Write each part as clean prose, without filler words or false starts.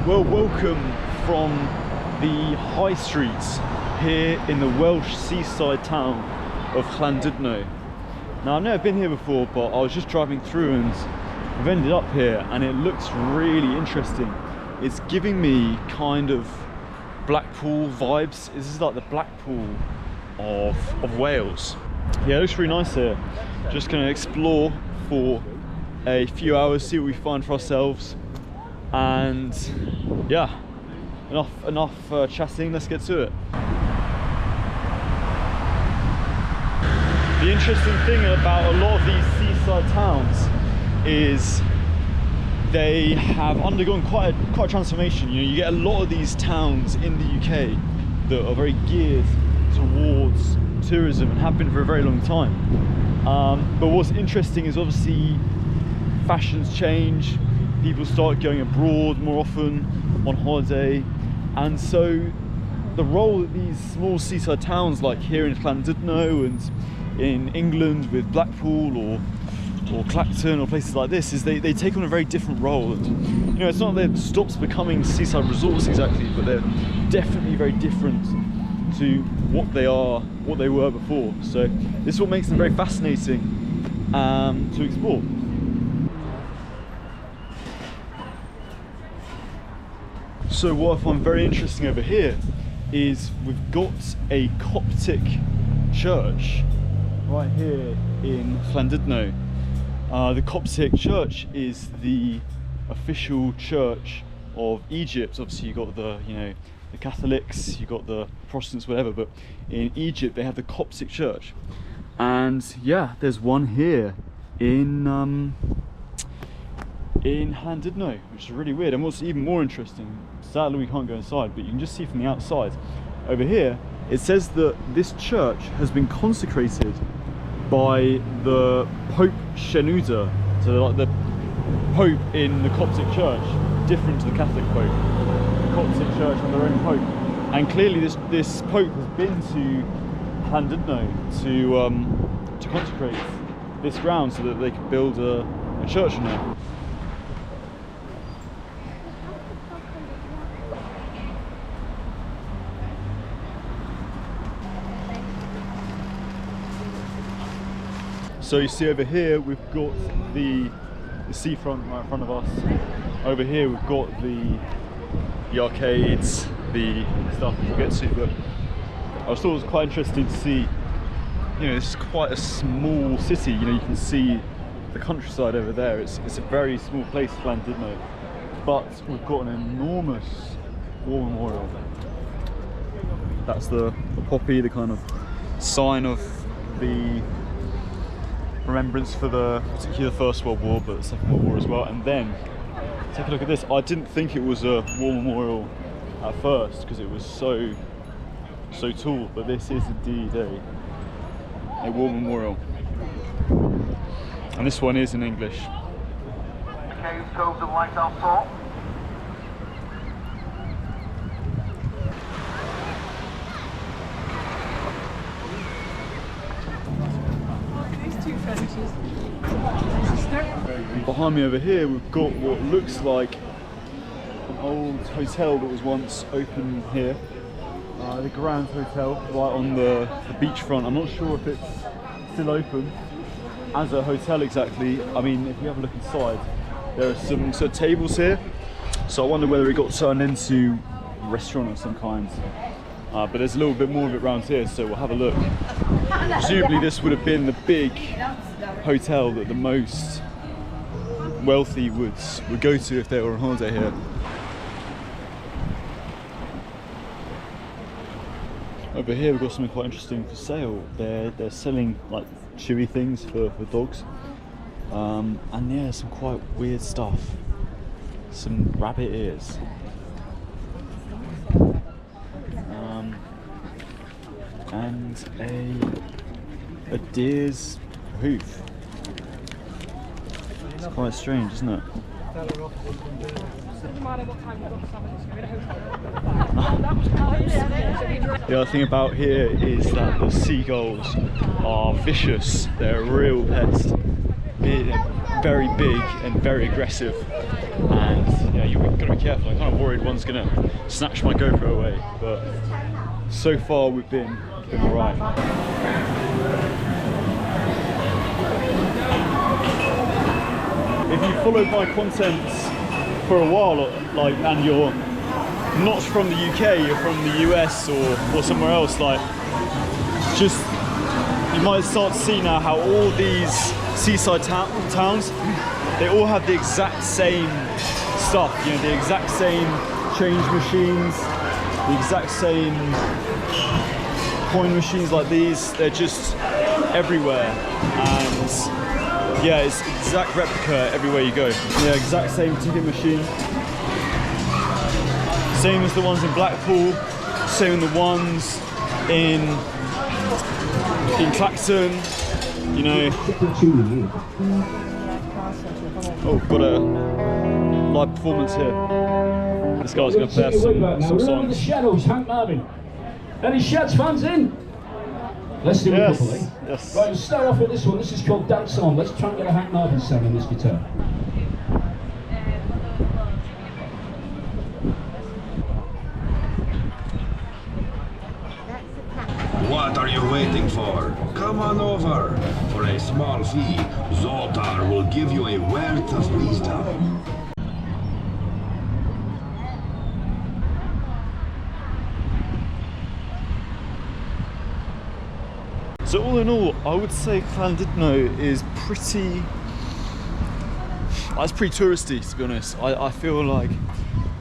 Well, welcome from the high streets here in the Welsh seaside town of Llandudno. Now, I've never been here before, but I was just driving through and I've ended up here, and it looks really interesting. It's giving me kind of Blackpool vibes. This is like the Blackpool of Wales. Yeah, it looks really nice here. Just gonna explore for a few hours, see what we find for ourselves, and yeah, enough chatting. Let's get to it. The interesting thing about a lot of these seaside towns is they have undergone quite a transformation. You know, you get a lot of these towns in the UK that are very geared towards tourism and have been for a very long time. But what's interesting is obviously fashions change, people start going abroad more often on holiday, and so the role that these small seaside towns like here in Llandudno and in England with Blackpool or Clacton or places like this is they take on a very different role. And you know, it's not that it stops becoming seaside resorts exactly, but they're definitely very different to what they were before. So this is what makes them very fascinating to explore. So what I find very interesting over here is we've got a Coptic church right here in Llandudno. The Coptic church is the official church of Egypt. Obviously, you got the Catholics, you got the Protestants, whatever. But in Egypt, they have the Coptic church, and yeah, there's one here in Llandudno, which is really weird. And what's even more interesting, sadly we can't go inside, but you can just see from the outside over here. It says that this church has been consecrated by the Pope Shenouda, so like the Pope in the Coptic Church, different to the Catholic Pope. The Coptic Church have their own Pope, and clearly this Pope has been to Llandudno to consecrate this ground so that they could build a church in there. So you see over here we've got the seafront right in front of us. Over here we've got the arcades, the stuff we'll get to, but I thought it was quite interesting to see, you know, this is quite a small city. You know, you can see the countryside over there. It's a very small place, Llandudno, but we've got an enormous war memorial. That's the poppy, the kind of sign of the remembrance for particularly the First World War, but the Second World War as well. And then take a look at this. I didn't think it was a war memorial at first because it was so tall, but this is indeed a war memorial, and this one is in English. Okay, scopes and lights out top. Behind me over here we've got what looks like an old hotel that was once open here, the Grand Hotel, right on the beachfront. I'm not sure if it's still open as a hotel exactly. I mean, if you have a look inside, there are some sort of tables here, so I wonder whether it got turned into a restaurant of some kind. But there's a little bit more of it around here, so we'll have a look. Presumably this would have been the big hotel that the most wealthy would go to if they were on holiday here. Over here we've got something quite interesting for sale. They're selling like chewy things for dogs, and yeah, some quite weird stuff. Some rabbit ears. And a deer's hoof. It's quite strange, isn't it? The other thing about here is that the seagulls are vicious. They're a real pest. very big and very aggressive, and yeah, you've got to be careful. I'm kind of worried one's gonna snatch my GoPro away, but so far we've been alright. If you followed my content for a while, like, and you're not from the UK, you're from the US or somewhere else, like, just you might start to see now how all these seaside towns, they all have the exact same stuff, you know, the exact same change machines, the exact same coin machines like these. They're just everywhere, and yeah, it's exact replica everywhere you go. Yeah, exact same ticket machine. Same as the ones in Blackpool, same as the ones in Clacton, you know. Oh, got a live performance here. This guy's going to play us some songs. The Shadows, Hank Marvin. Any Shads fans in? Let's do a couple, eh? Yes. Right, we'll start off with this one. This is called Dance On. Let's try and get a Hank Marvin sound on this guitar. What are you waiting for? Come on over. For a small fee, Zoltar will give you a wealth of wisdom. So all in all, I would say Llandudno is pretty touristy, to be honest. I feel like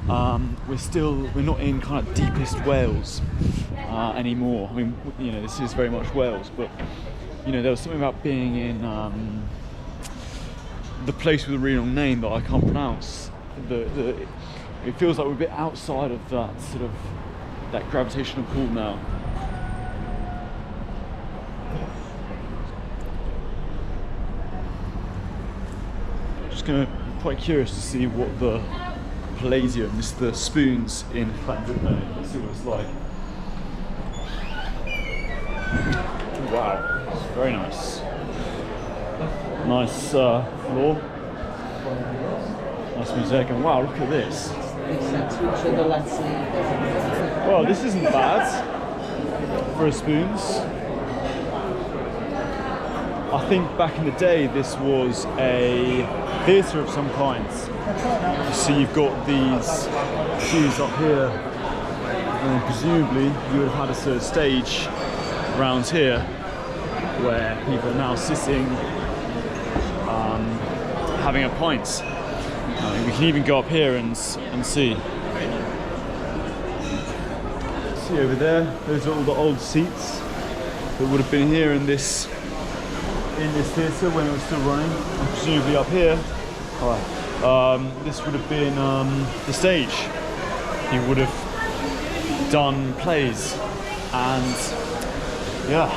we're not in kind of deepest Wales anymore. I mean, you know, this is very much Wales, but you know, there was something about being in the place with a really long name that I can't pronounce. It feels like we're a bit outside of that sort of that gravitational pull now. Gonna be quite curious to see what the Palladium, this is the spoons in Llandudno. Let's see what it's like. Wow, it's very nice. Nice floor. Nice music, and wow, look at this. Well, this isn't bad for a spoons. I think back in the day this was a theatre of some kind. So you've got these shoes up here, and presumably you would have had a sort of stage around here where people are now sitting, having a pint. We can even go up here and see. See over there, those are all the old seats that would have been here in this theatre when it was still running, and presumably up here, this would have been the stage. He would have done plays, and yeah,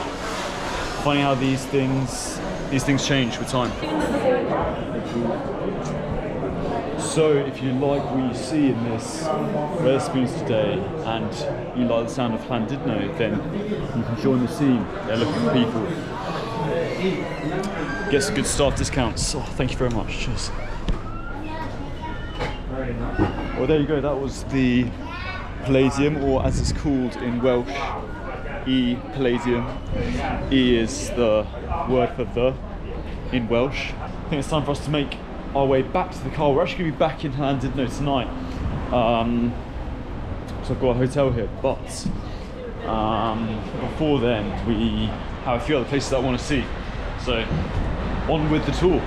funny how these things change with time. So if you like what you see in this Rare Spoons today, and you like the sound of Llandudno, then you can join the scene. They're looking for people. Get some good staff discounts. Oh, thank you very much. Cheers. Well, there you go. That was the Palladium, or as it's called in Welsh, Palladium. E is the word for the in Welsh. I think it's time for us to make our way back to the car. We're actually going to be back in Llandudno tonight. So I've got a hotel here, but before then we have a few other places I want to see. So, on with the tour.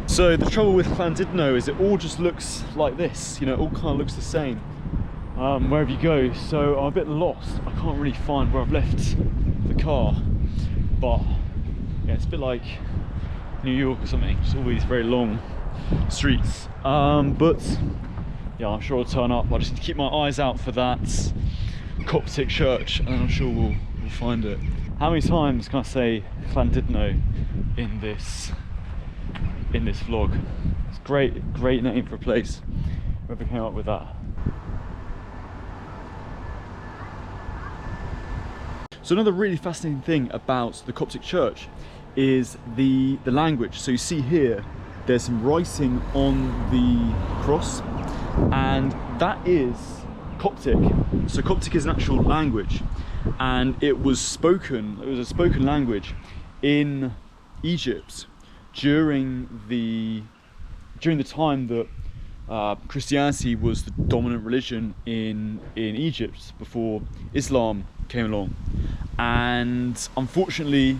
So the trouble with Llandudno is it all just looks like this, you know, it all kind of looks the same wherever you go. So I'm a bit lost. I can't really find where I've left the car. But yeah, it's a bit like New York or something. Just all these very long streets. But yeah, I'm sure I'll turn up. I just need to keep my eyes out for that Coptic church, and I'm sure we'll find it. How many times can I say Llandudno in this vlog? It's a great name for a place. Whoever came up with that. So another really fascinating thing about the Coptic church is the language. So you see here, there's some writing on the cross, and that is Coptic. So Coptic is an actual language, and it was a spoken language in Egypt during the time that Christianity was the dominant religion in Egypt before Islam came along. And unfortunately,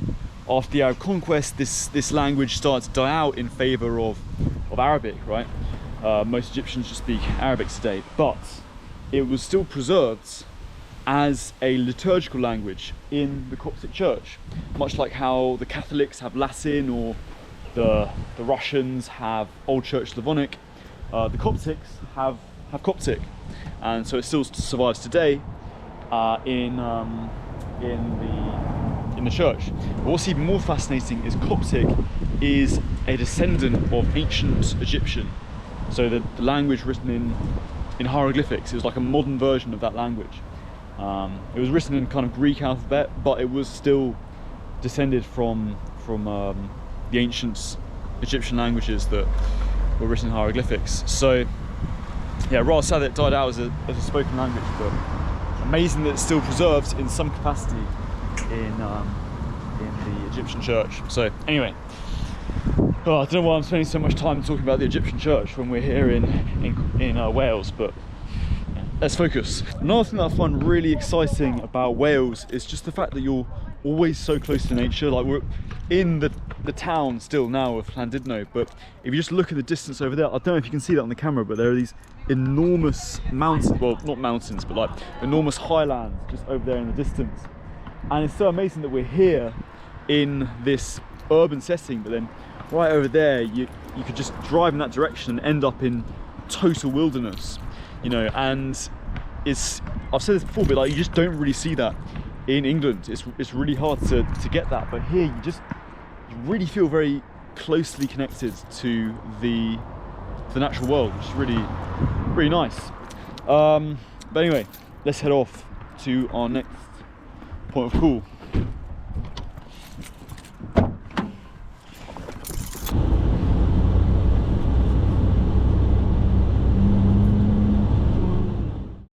after the Arab conquest, this language started to die out in favor of Arabic, right? Most Egyptians just speak Arabic today, but it was still preserved as a liturgical language in the Coptic Church, much like how the Catholics have Latin, or the Russians have Old Church Slavonic. The Coptics have Coptic, and so it still survives today in the church. But what's even more fascinating is Coptic is a descendant of ancient Egyptian. So the language written in hieroglyphics, it was like a modern version of that language. It was written in kind of Greek alphabet, but it was still descended from the ancient Egyptian languages that were written in hieroglyphics. So yeah, rather sad that it died out as a spoken language, but amazing that it's still preserved in some capacity in the Egyptian church. So anyway, I don't know why I'm spending so much time talking about the Egyptian church when we're here in Wales, but let's focus. Another thing that I find really exciting about Wales is just the fact that you're always so close to nature. Like, we're in the town still now of Llandudno, but if you just look at the distance over there, I don't know if you can see that on the camera, but there are these enormous mountains, well, not mountains, but like enormous highlands just over there in the distance. And it's so amazing that we're here in this urban setting, but then right over there you could just drive in that direction and end up in total wilderness, you know. And I've said this before, but like, you just don't really see that in England. It's really hard to get that, but here you really feel very closely connected to the natural world, which is really nice. But anyway, let's head off to our next point of call.